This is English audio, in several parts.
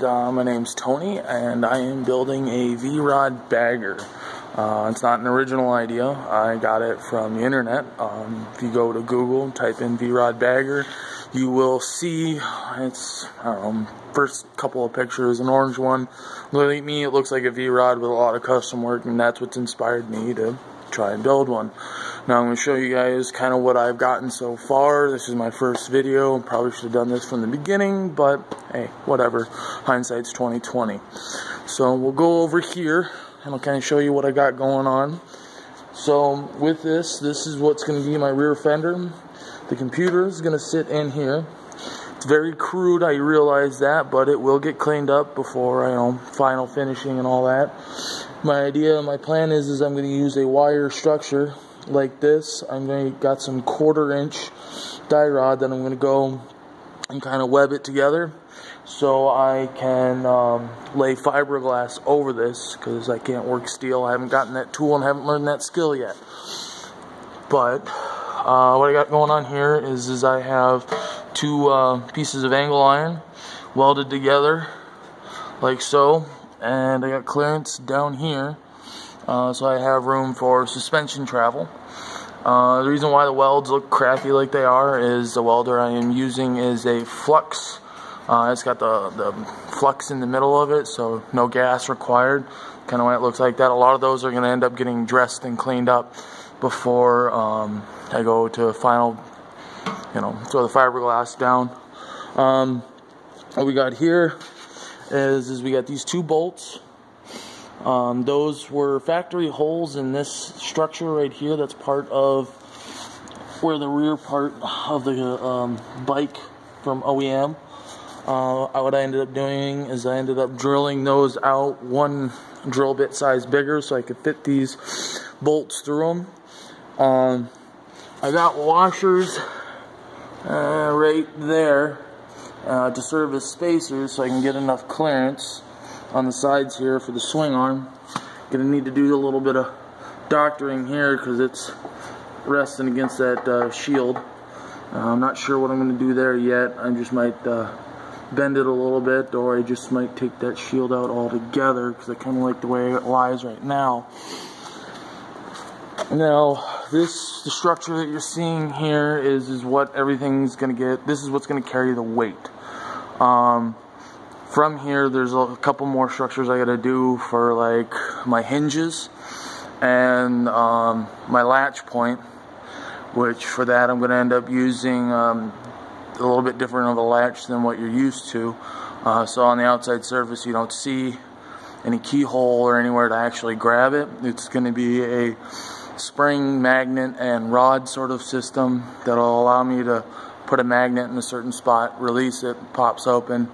My name's Tony, and I am building a Vrod bagger. It's not an original idea. I got it from the internet. If you go to Google and type in Vrod bagger, you will see it's, I don't know, first couple of pictures, an orange one. Looking at me, it looks like a Vrod with a lot of custom work, and that's what's inspired me to try and build one. Now I'm going to show you guys kind of what I've gotten so far. This is my first video. Probably should have done this from the beginning, but hey, whatever. Hindsight's 20/20. So we'll go over here and I'll kind of show you what I got going on. So with this is what's going to be my rear fender. The computer is going to sit in here. It's very crude, I realize that, but it will get cleaned up before final finishing and all that. My plan is I'm going to use a wire structure like this. Got some 1/4-inch die rod that I'm going to go and kind of web it together so I can lay fiberglass over this, because I can't work steel. I haven't gotten that tool and haven't learned that skill yet. But what I got going on here is I have two pieces of angle iron welded together like so, and I got clearance down here, so I have room for suspension travel. The reason why the welds look crappy like they are is the welder I am using is a flux. It's got the flux in the middle of it, so no gas required. Kind of why it looks like that. A lot of those are going to end up getting dressed and cleaned up before I go to final, throw the fiberglass down. What we got here is we got these two bolts. Those were factory holes in this structure right here. That's part of where the rear part of the bike from OEM. What I ended up doing is I ended up drilling those out one drill bit size bigger so I could fit these bolts through them. I got washers right there to serve as spacers so I can get enough clearance on the sides here for the swing arm. Gonna need to do a little bit of doctoring here because it's resting against that shield. I'm not sure what I'm gonna do there yet. I just might bend it a little bit, or I just might take that shield out altogether because I kind of like the way it lies right now. Now, the structure that you're seeing here is what everything's gonna get. This is what's gonna carry the weight. From here, there's a couple more structures I gotta do for like my hinges and my latch point, which for that I'm gonna end up using a little bit different of a latch than what you're used to. So on the outside surface, you don't see any keyhole or anywhere to actually grab it. It's gonna be a spring, magnet, and rod sort of system that'll allow me to put a magnet in a certain spot, release it, pops open,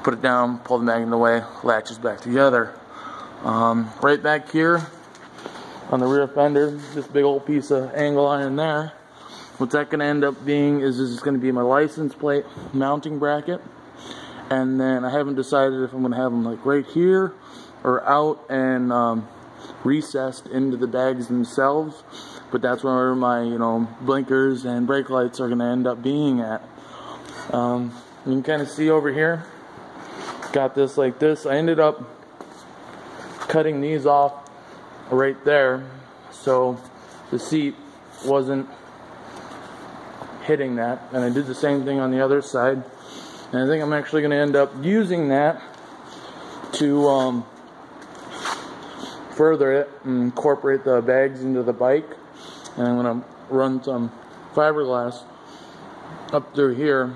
put it down, pull the magnet away, latches back together. Right back here on the rear fender, this big old piece of angle iron there, what's that going to end up being is this is going to be my license plate mounting bracket. And then I haven't decided if I'm going to have them like right here or out and recessed into the bags themselves, but that's where my blinkers and brake lights are going to end up being at. You can kind of see over here, got this like this. I ended up cutting these off right there so the seat wasn't hitting that, and I did the same thing on the other side, and I think I'm actually going to end up using that to further it and incorporate the bags into the bike. And I'm going to run some fiberglass up through here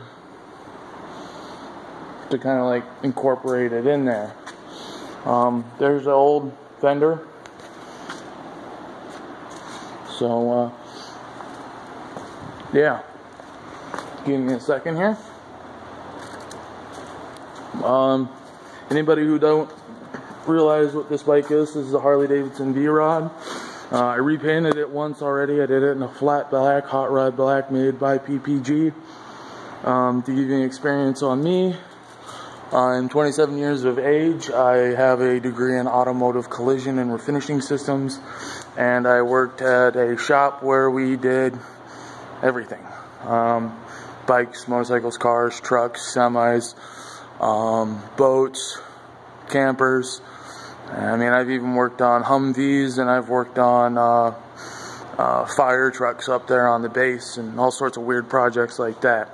to kind of like incorporate it in there. There's the old fender. So yeah, give me a second here. Anybody who don't realize what this bike is, this is a Harley Davidson Vrod. I repainted it once already. I did it in a flat black, hot rod black, made by PPG. To give you an experience on me, I'm 27 years of age. I have a degree in automotive collision and refinishing systems, and I worked at a shop where we did everything. Bikes, motorcycles, cars, trucks, semis, boats, campers. I mean, I've even worked on Humvees, and I've worked on fire trucks up there on the base, and all sorts of weird projects like that.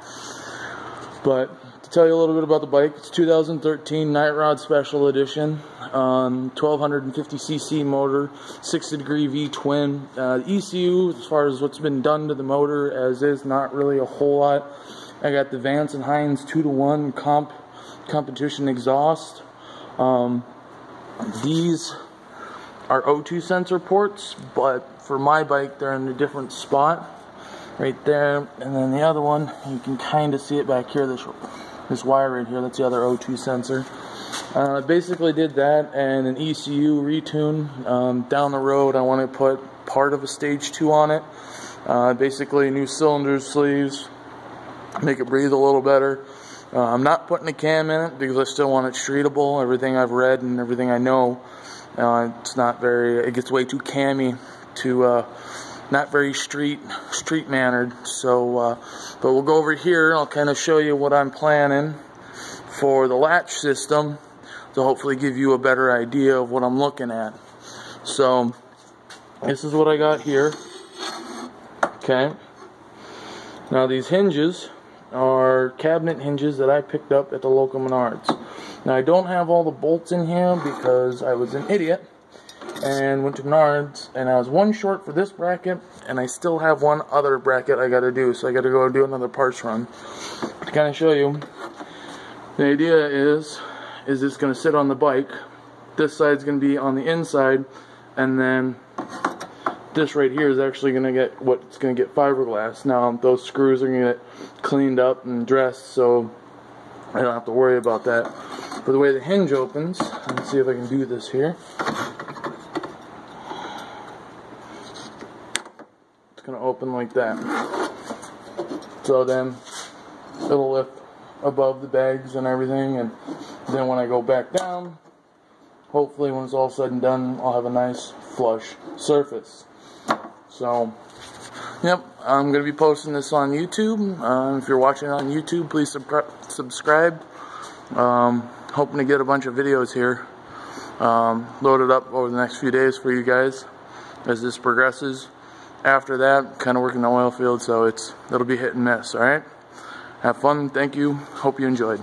But to tell you a little bit about the bike, it's 2013 Night Rod Special Edition, 1250cc motor, 60-degree V-twin. ECU, as far as what's been done to the motor as is, not really a whole lot. I got the Vance and Hines 2-to-1 competition exhaust. These are O2 sensor ports, but for my bike they're in a different spot right there, and then the other one, you can kind of see it back here, this wire right here, that's the other O2 sensor. I basically did that and an ECU retune. Down the road I want to put part of a stage 2 on it, basically new cylinders, sleeves, make it breathe a little better. I'm not putting a cam in it because I still want it streetable. Everything I've read and everything I know, it's not very, it gets way too cammy to not very street mannered. So but we'll go over here, I'll kind of show you what I'm planning for the latch system to hopefully give you a better idea of what I'm looking at. So this is what I got here. Okay, now these hinges are cabinet hinges that I picked up at the local Menards. Now I don't have all the bolts in here because I was an idiot and went to Menards, and I was one short for this bracket, and I still have one other bracket I gotta do, so I gotta go do another parts run. To kind of show you, the idea is it's gonna sit on the bike. This side's gonna be on the inside, and then this right here is actually going to get fiberglass. Now those screws are going to get cleaned up and dressed, so I don't have to worry about that. But the way the hinge opens, let's see if I can do this here. It's going to open like that. So then it'll lift above the bags and everything, and then when I go back down, hopefully when it's all said and done, I'll have a nice flush surface. So, yep, I'm going to be posting this on YouTube. If you're watching on YouTube, please subscribe. Hoping to get a bunch of videos here loaded up over the next few days for you guys as this progresses. After that, kind of working the oil field, so it'll be hit and miss, alright? Have fun, thank you, hope you enjoyed.